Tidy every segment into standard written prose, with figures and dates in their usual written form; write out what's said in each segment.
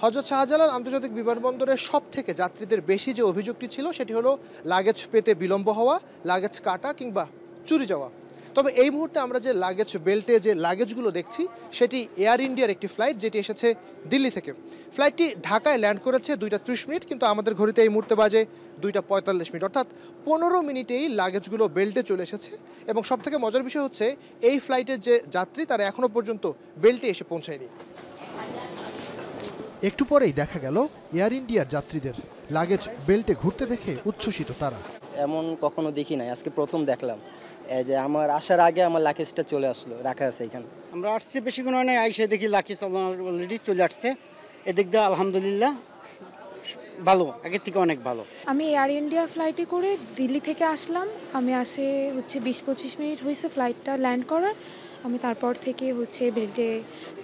হযরত শাহজালাল আন্তর্জাতিক বিমানবন্দরের সবথেকে যাত্রীদের বেশি যে অভিযোগটি ছিল সেটি হলো লাগেজ পেতে বিলম্ব হওয়া, লাগেজ কাটা কিংবা চুরি যাওয়া। তবে এই মুহূর্তে আমরা যে লাগেজ বেল্টে যে লাগেজগুলো দেখছি সেটি এয়ার ইন্ডিয়ার একটি ফ্লাইট, যেটি এসেছে দিল্লি থেকে। ফ্লাইটটি ঢাকায় ল্যান্ড করেছে 2টা 30 মিনিট, কিন্তু আমাদের ঘড়িতে এই মুহূর্তে বাজে 2টা 45 মিনিট, অর্থাৎ 15 মিনিটেই লাগেজগুলো বেল্টে চলে এসেছে। এবং সবথেকে মজার বিষয় হচ্ছে এই ফ্লাইটের যে যাত্রী তারা এখনও পর্যন্ত বেল্টে এসে পৌঁছায়নি। একটু পরেই দেখা গেল এয়ার ইন্ডিয়ার যাত্রীদের লাগেজ বেল্টে ঘুরতে দেখে উচ্ছ্বসিত তারা। এমন কখনো দেখি নাই, আজকে প্রথম দেখলাম যে আমার আসার আগে আমার লাগেজটা চলে আসলো, রাখা আছে এখানে। আমরা আসছি বেশিক্ষণ হয় না, আইসে দেখি লাগেজ অলরেডি চলে আসছে। এদিক দিয়ে আলহামদুলিল্লাহ ভালো, আগের থেকে অনেক ভালো। আমি এয়ার ইন্ডিয়া ফ্লাইটে করে দিল্লি থেকে আসলাম। আমি আসে 20-25 মিনিট হয়েছে ফ্লাইটটা ল্যান্ড করার। আমি তারপর থেকে বেল্টে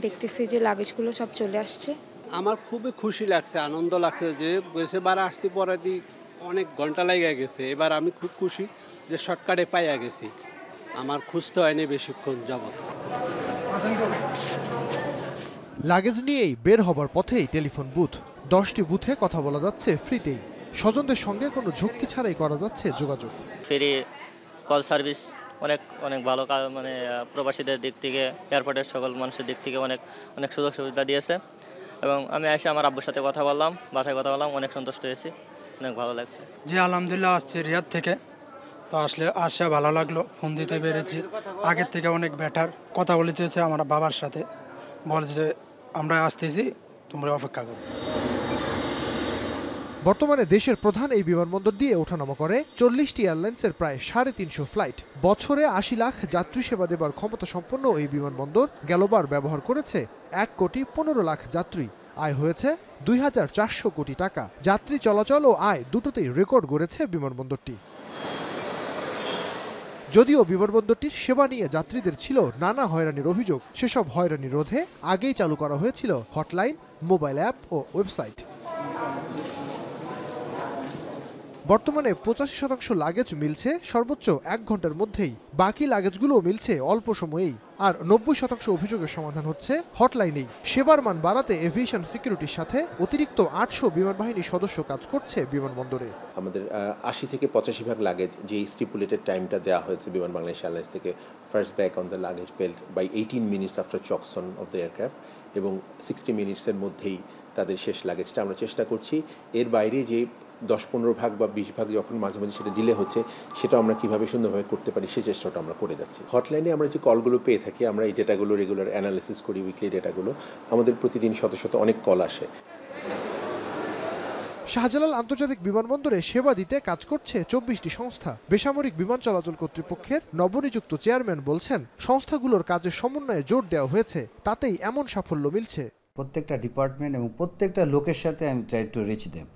দেখতেছি যে লাগেজগুলো সব চলে আসছে। আমার খুবই খুশি লাগছে, আনন্দ লাগছে যে এবার আসছি, পরে অনেক ঘন্টা লেগে গেছে। এবার আমি খুব খুশি যে শর্টকাটে পাইয়া গেছি, আমার খুঁজতে হয়নি বেশিক্ষণ যাবত। লাগেজ নিয়েই বের হবার পথেই টেলিফোন বুথ, 10টি বুথে কথা বলা যাচ্ছে ফ্রিতেই। স্বজনদের সঙ্গে কোনো ঝুঁকি ছাড়াই করা যাচ্ছে যোগাযোগ। ফ্রি কল সার্ভিস অনেক অনেক ভালো, মানে প্রবাসীদের দিক থেকে, এয়ারপোর্টের সকল মানুষের দিক থেকে অনেক সুযোগ সুবিধা দিয়েছে। এবং আমি এসে আমার আব্বুর সাথে কথা বললাম, বাসায় কথা বললাম, অনেক সন্তুষ্ট হয়েছি, অনেক ভালো লাগছে। জি আলহামদুলিল্লাহ, আসছি রিয়াদ থেকে, তো আসলে আসা ভালো লাগলো। ফোন দিতে পেরেছি, আগের থেকে অনেক বেটার। কথা বলেছে আমার বাবার সাথে, বলেছে আমরা আসতেছি, তোমরা অপেক্ষা করো। বর্তমানে দেশের প্রধান এই বিমানবন্দর দিয়ে ওঠানামা করে 40টি এয়ারলাইন্সের প্রায় 350 ফ্লাইট। বছরে 80 লাখ যাত্রী সেবা দেবার ক্ষমতা সম্পন্ন এই বিমানবন্দর গেলবার ব্যবহার করেছে 1,15,00,000 যাত্রী। আয় হয়েছে 2,400 কোটি টাকা। যাত্রী চলাচল ও আয় দুটোতেই রেকর্ড গড়েছে বিমানবন্দরটি। যদিও বিমানবন্দরটির সেবা নিয়ে যাত্রীদের ছিল নানা হয়রানির অভিযোগ, সেসব হয়রানি রোধে আগেই চালু করা হয়েছিল হটলাইন, মোবাইল অ্যাপ ও ওয়েবসাইট। বর্তমানে 85% লাগেজ মিলছে সর্বোচ্চ 1 ঘন্টার মধ্যেই, বাকি লাগেজগুলোও মিলছে অল্প সময়েই। আর 90% অভিযোগের সমাধান হচ্ছে হটলাইনেই। সেবার মান বাড়াতে এভিয়েশন সিকিউরিটির সাথে অতিরিক্ত 800 বিমান বাহিনীর সদস্য কাজ করছে বিমানবন্দরে। আমাদের 80 থেকে 85 লাগেজ যে স্টিপুলেটেড টাইমটা দেওয়া হয়েছে বিমান বাংলাদেশ এয়ারলাইন্স থেকে, first bag on the luggage belt by 18 minutes after chocks on of the aircraft, এবং 60 মিনিটসের মধ্যেই তাদের শেষ লাগেজটা আমরা চেষ্টা করছি। এর বাইরে যে 10-15 ভাগ বা 20 ভাগ যখন মাঝে মাঝে সেটা ডিলে হচ্ছে, সেটা আমরা কীভাবে সুন্দরভাবে করতে পারি সেই চেষ্টাটা আমরা করে যাচ্ছি। হটলাইনে আমরা যে কলগুলো পেয়ে থাকি, আমরা এই ডেটাগুলো রেগুলার অ্যানালিসিস করি, উইকলি ডেটাগুলো। আমাদের প্রতিদিন শত শত অনেক কল আসে। শাহজালাল আন্তর্জাতিক বিমানবন্দরে সেবা দিতে কাজ করছে 24টি সংস্থা। বেসামরিক বিমান চলাচল কর্তৃপক্ষের নবনিযুক্ত চেয়ারম্যান বলছেন, সংস্থাগুলোর কাজের সমন্বয়ে জোর দেওয়া হয়েছে, তাতেই এমন সাফল্য মিলছে। প্রত্যেকটা ডিপার্টমেন্ট এবং প্রত্যেকটা লোকের সাথে আমি ট্রাই টু রিচ দেম,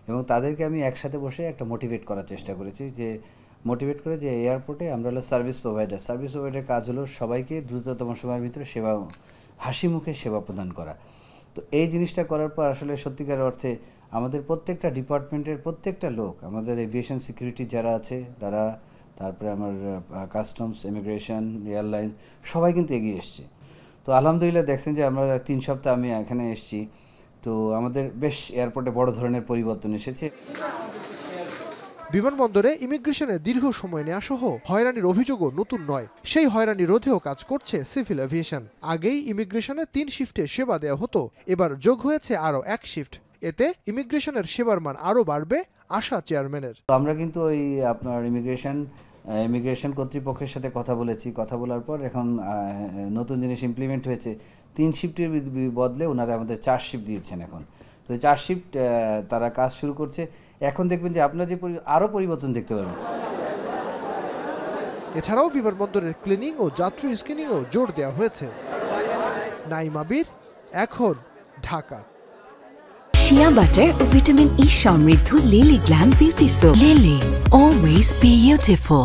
এবং তাদেরকে আমি একসাথে বসে একটা মোটিভেট করার চেষ্টা করেছি, যে মোটিভেট করে যে এয়ারপোর্টে আমরা হলো সার্ভিস প্রোভাইডার কাজ হলো সবাইকে দ্রুততম সময়ের ভিতরে সেবা, হাসি মুখে সেবা প্রদান করা। তো এই জিনিসটা করার পর আসলে সত্যিকার অর্থে আমাদের প্রত্যেকটা ডিপার্টমেন্টের প্রত্যেকটা লোক, আমাদের এভিয়েশন সিকিউরিটি যারা আছে তারা, তারপরে আমার কাস্টমস, ইমিগ্রেশন, এয়ারলাইন্স সবাই কিন্তু এগিয়ে এসছে। তো আলহামদুলিল্লাহ দেখছেন যে আমরা 3 সপ্তাহ আমি এখানে এসেছি, তো আমাদের বেশ এয়ারপোর্টে বড় ধরনের পরিবর্তন এসেছে। বিমানবন্দরে ইমিগ্রেশনে দীর্ঘ সময় নেওয়া সহ হয়রানির অভিযোগও নতুন নয়। সেই হয়রানি রোধেও কাজ করছে সিভিল এভিয়েশন। আগেই ইমিগ্রেশনে 3 শিফটে সেবা দেওয়া হতো, এবার যোগ হয়েছে আরও 1 শিফট। এতে ইমিগ্রেশনের সেবার মান আরও বাড়বে আশা চেয়ারম্যানের। আমরা কিন্তু ওই আপনার ইমিগ্রেশন কর্তৃপক্ষের সাথে কথা বলেছি, কথা বলার পর এখন নতুন জিনিস ইমপ্লিমেন্ট হয়েছে, 3 শিফটের বদলে ওনারা আমাদের 4 শিফট দিয়েছেন এখন। তো 4 শিফট তারা কাজ শুরু করছে। এখন দেখবেন যে আপনারা যে আরও পরিবর্তন দেখতে পাবেন। এছাড়াও বিমানবন্দরের ক্লিনিং ও যাত্রী স্ক্রিনিংও জোর দেওয়া হয়েছে। নাইম আবির, এখন, ঢাকা। শিয়া বাটার ও ভিটামিন ই সমৃদ্ধ lily glam beauty soap. Lily, always beautiful.